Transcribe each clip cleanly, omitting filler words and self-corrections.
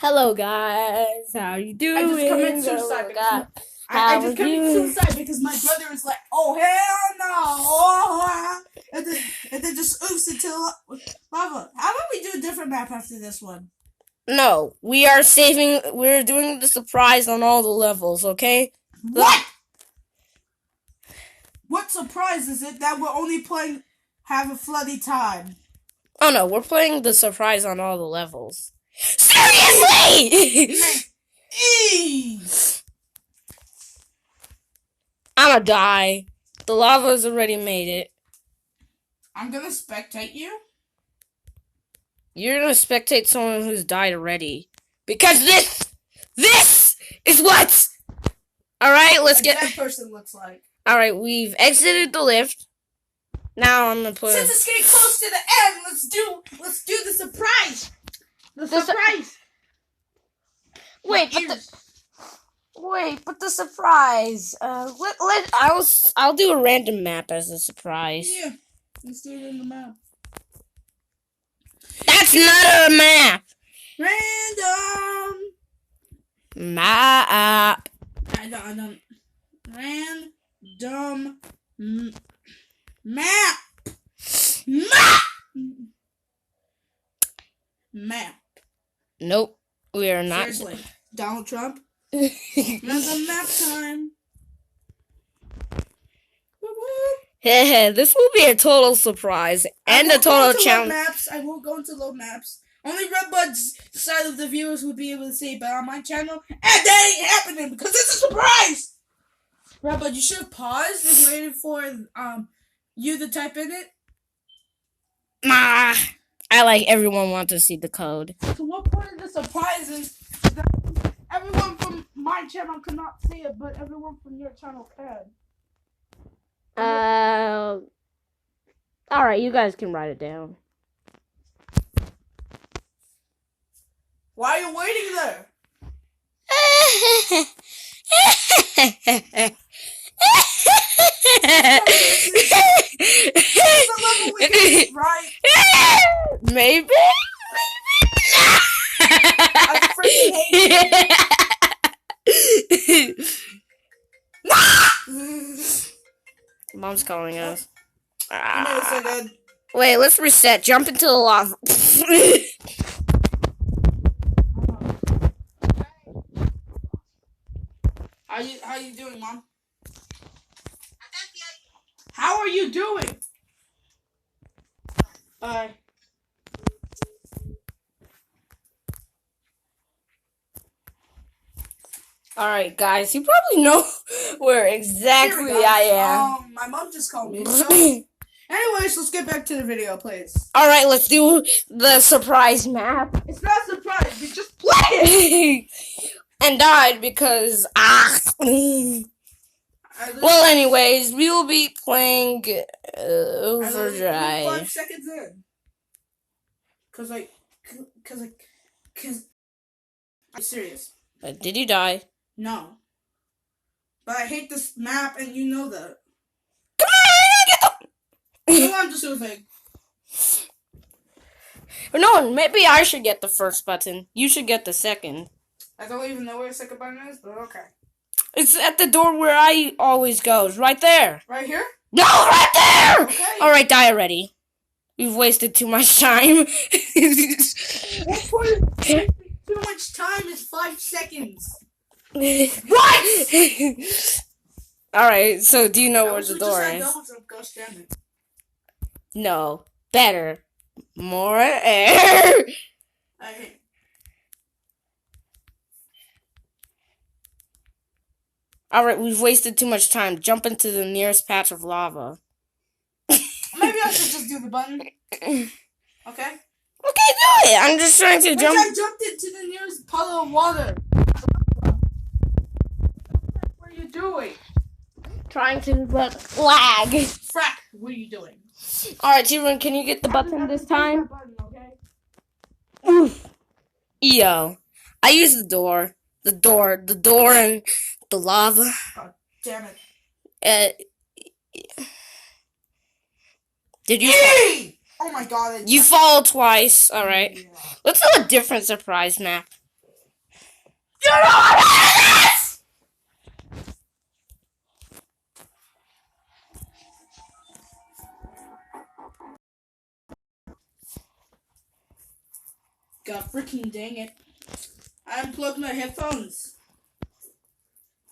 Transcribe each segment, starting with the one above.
Hello guys, how you doing? I just committed suicide Oh, because God. I just committed suicide because my brother is like, oh hell no, and then just oops into lava. How about we do a different map after this one? No, we're doing the surprise on all the levels, okay? What? What surprise is it that we're only playing have a floody time? Oh no, we're playing the surprise on all the levels. Seriously! I'ma die. The lava's already made it. I'm gonna spectate you. You're gonna spectate someone who's died already. Because this is what! Alright, let's get... that person looks like. Alright, we've exited the lift. Now I'm gonna put... Since it's getting close to the end, let's do the surprise! The surprise! Wait, but the surprise. I'll do a random map as a surprise. Yeah, let's do it in the map. That's not a map. Random Map. I don't. Random map. Map. Nope, we are not. Seriously, Donald Trump. Random map time. This will be a total surprise and a total challenge. I won't go into load maps. Only Redbud's side of the viewers would be able to see it, but on my channel, and that ain't happening because it's a surprise. Redbud, you should have paused and waited for you to type in it. I like everyone wants to see the code. So what part of the surprise is that everyone from my channel cannot see it, but everyone from your channel can? Alright, you guys can write it down. Why are you waiting there? Right? Maybe. I freaking hate you. Mom's calling us. So good. Wait, let's reset. Jump into the lava. How you doing, Mom? How are you doing? Alright, guys, you probably know where exactly I am. My mom just called me. So. Anyways, let's get back to the video, please. Alright, let's do the surprise map. It's not a surprise, we just played it! And died because, Well, anyways, we will be playing Overdrive. 5 seconds in. Cause I'm serious. Did you die? No. But I hate this map, and you know that. Come on, get the... No, I'm just moving. No, maybe I should get the first button. You should get the second. I don't even know where the second button is, but okay. It's at the door where I always goes. Right there. Right here? No, right there! Okay. Alright, die already. We've wasted too much time. What point? Too much time is 5 seconds. What? Alright, so do you know where the door is? Gosh damn it. No. Better. More air. Alright, we've wasted too much time. Jump into the nearest patch of lava. Maybe I should just do the button. Okay? Okay, do it! I'm just trying to jump. I jumped into the nearest puddle of water. What are you doing? Trying to, but lag. Frack, what are you doing? Alright, T-Run, can you get the button this time? Button, okay? Oof. Yo. I use the door. The door and the lava. God damn it. Did you... Oh my god. You fall twice. Alright. Yeah. Let's do a different surprise map. don't know what it is! God freaking dang it. I unplugged my headphones.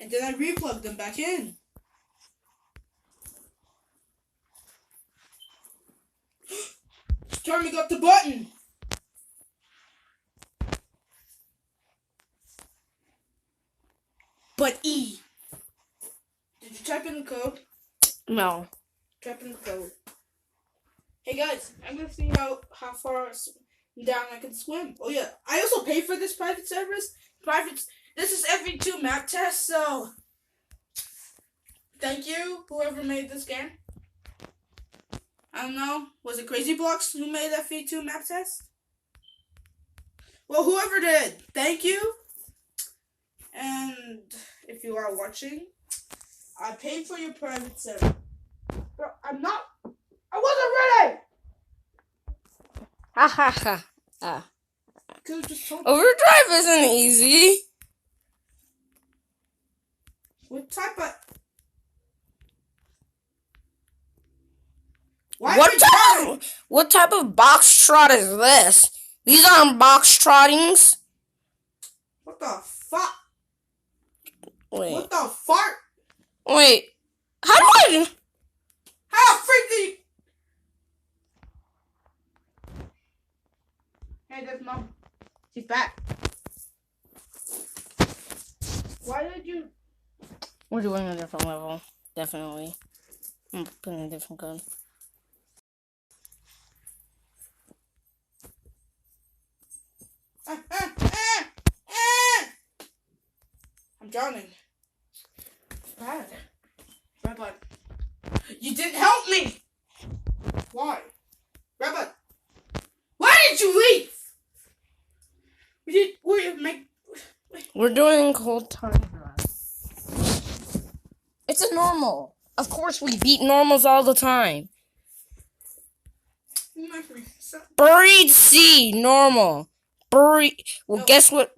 And then I replugged them back in. Turning up the button. But E. Did you type in the code? No. Type in the code. Hey guys, I'm gonna see how far down I can swim. Oh yeah, I also pay for this private service. This is every 2 map test, so thank you, whoever made this game. I don't know, was it Crazy Blocks who made that V2 map test? Well, whoever did, thank you. And if you are watching, I paid for your private service. Bro, I wasn't ready! Ha ha ha. Could've just told me. Overdrive isn't easy. What type of... What type of box trot is this? These aren't box trottings. What the fuck? Wait. What the fart? Wait. How do I... How freaky! Hey, there's Mom. She's back. Why did you... We're doing a different level. Definitely. I'm putting a different code. I'm drowning. It's bad. Rabbi, you didn't help me! Why? Rabbi, why did you leave? We're doing cold time drive. It's a normal. Of course we beat normals all the time. Buried sea, normal. Well, no. Guess what?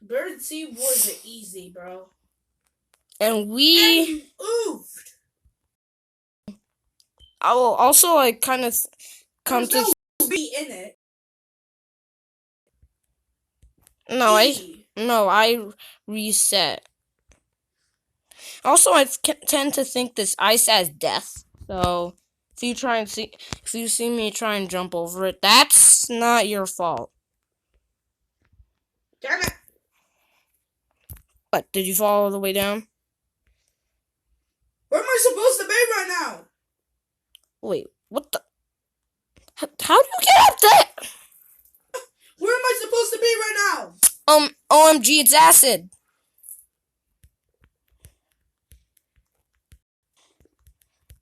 Buried sea was easy, bro. And we... oofed. I will also, like, kind of come to... no be in it. No, I reset. Also, I tend to think this ice has death. So, if you see me try and jump over it, that's not your fault. Damn it! What, did you fall all the way down? Where am I supposed to be right now? Wait, what the... How do you get up there? Where am I supposed to be right now? OMG, it's acid.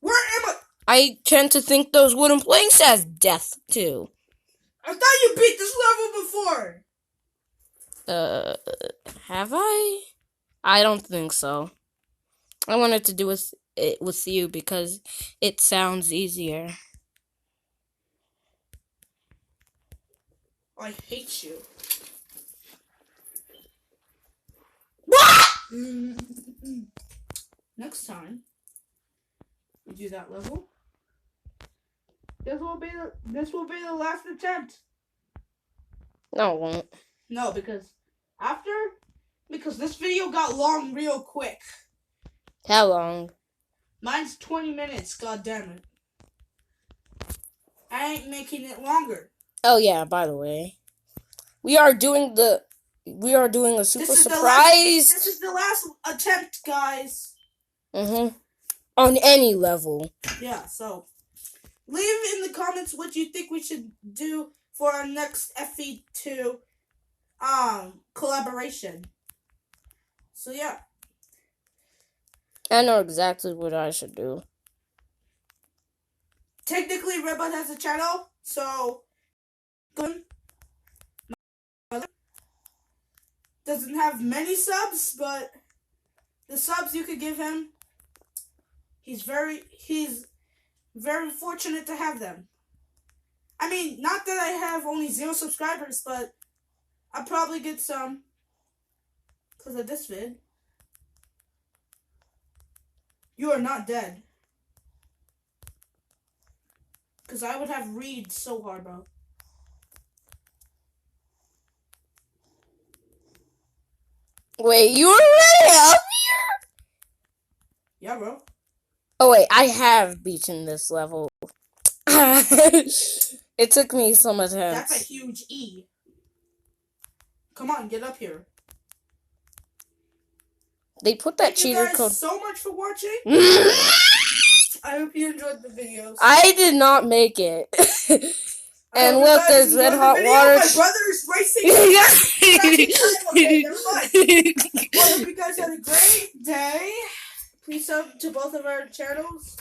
Where am I? I tend to think those wooden planks has death, too. I thought you beat this level before. Have I? I don't think so. I wanted to do it with you because it sounds easier. I hate you. What? Next time we do that level, this will be the last attempt. No, it won't. No, because this video got long real quick. How long? Mine's 20 minutes, god damn it. I ain't making it longer. Oh yeah, by the way. We are doing a super surprise. This is the last attempt, guys. On any level. Yeah, so leave in the comments what you think we should do for our next FE2 collaboration. So yeah. I know exactly what I should do. Technically, Redbud has a channel, so doesn't have many subs, but the subs you could give him, he's very fortunate to have them. I mean, not that I have only 0 subscribers, but I'll probably get some because of this vid. You are not dead. Because I would have read so hard, bro. Wait, you were already up? Yeah, bro. Oh wait, I have beaten this level. It took me some attempts. That's a huge E. Come on, get up here. They put that Thank you cheater guys code. so much for watching. I hope you enjoyed the videos. I did not make it. And look, there's red hot water. My brother's racing. Okay, never mind. Well, I hope you guys had a great day. Please sub to both of our channels.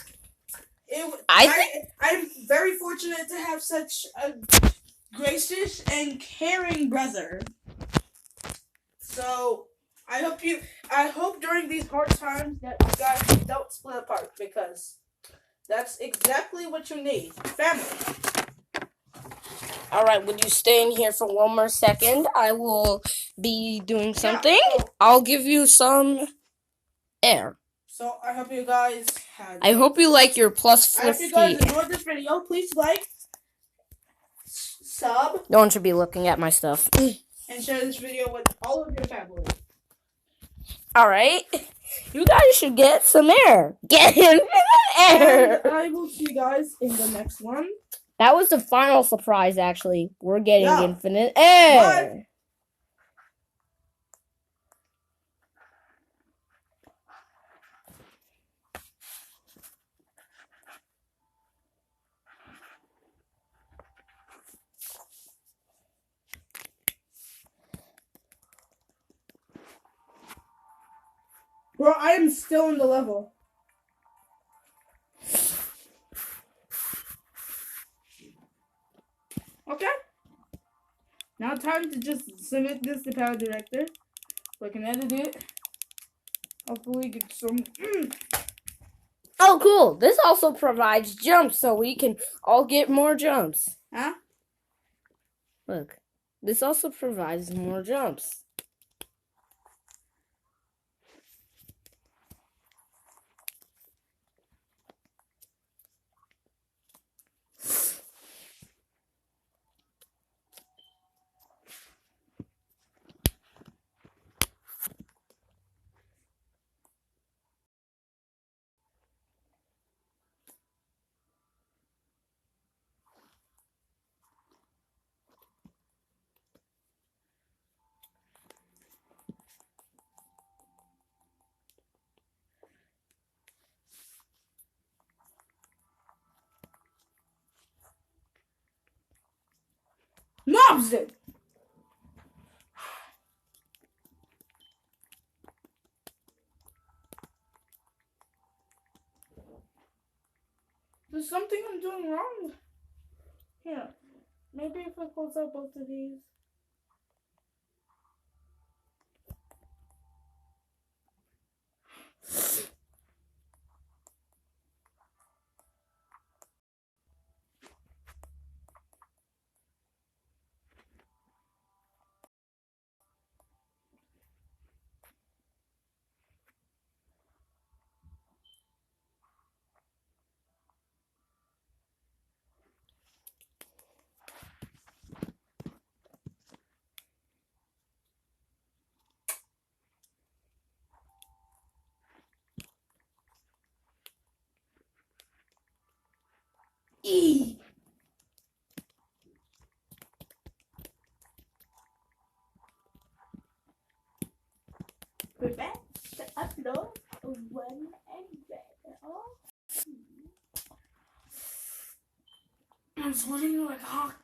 I'm very fortunate to have such a gracious and caring brother. So I hope during these hard times that you guys don't split apart, because that's exactly what you need. Family. Alright, would you stay in here for one more second? I will be doing something. Yeah, so I'll give you some air. So I hope you guys had. I hope you like your plus I hope you 50. guys enjoyed this video. Please like, sub, Don't you be looking at my stuff. and share this video with all of your family. Alright. You guys should get some air. Get him air. And I will see you guys in the next one. That was the final surprise, actually. We're getting Yeah. infinite air. Bye. Bro, I am still in the level. Okay. Now time to just submit this to Power Director, so I can edit it. Hopefully get some. Oh, cool. This also provides jumps, so we can all get more jumps. Huh? Look. This also provides more jumps. Mobs it! There's something I'm doing wrong. Here. Maybe if I close out both of these. E. Prevent the upload of one and I'm sweating like hot.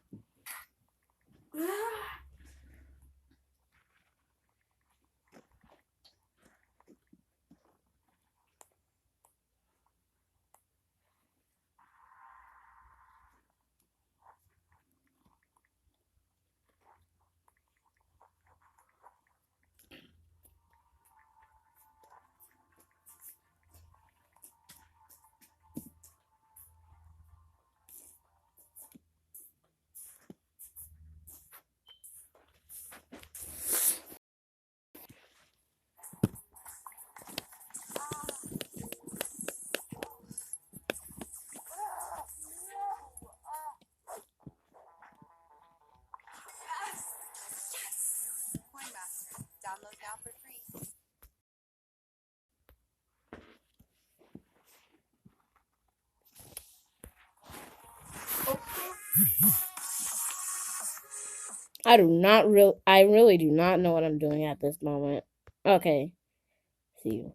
I really do not know what I'm doing at this moment. Okay. See you.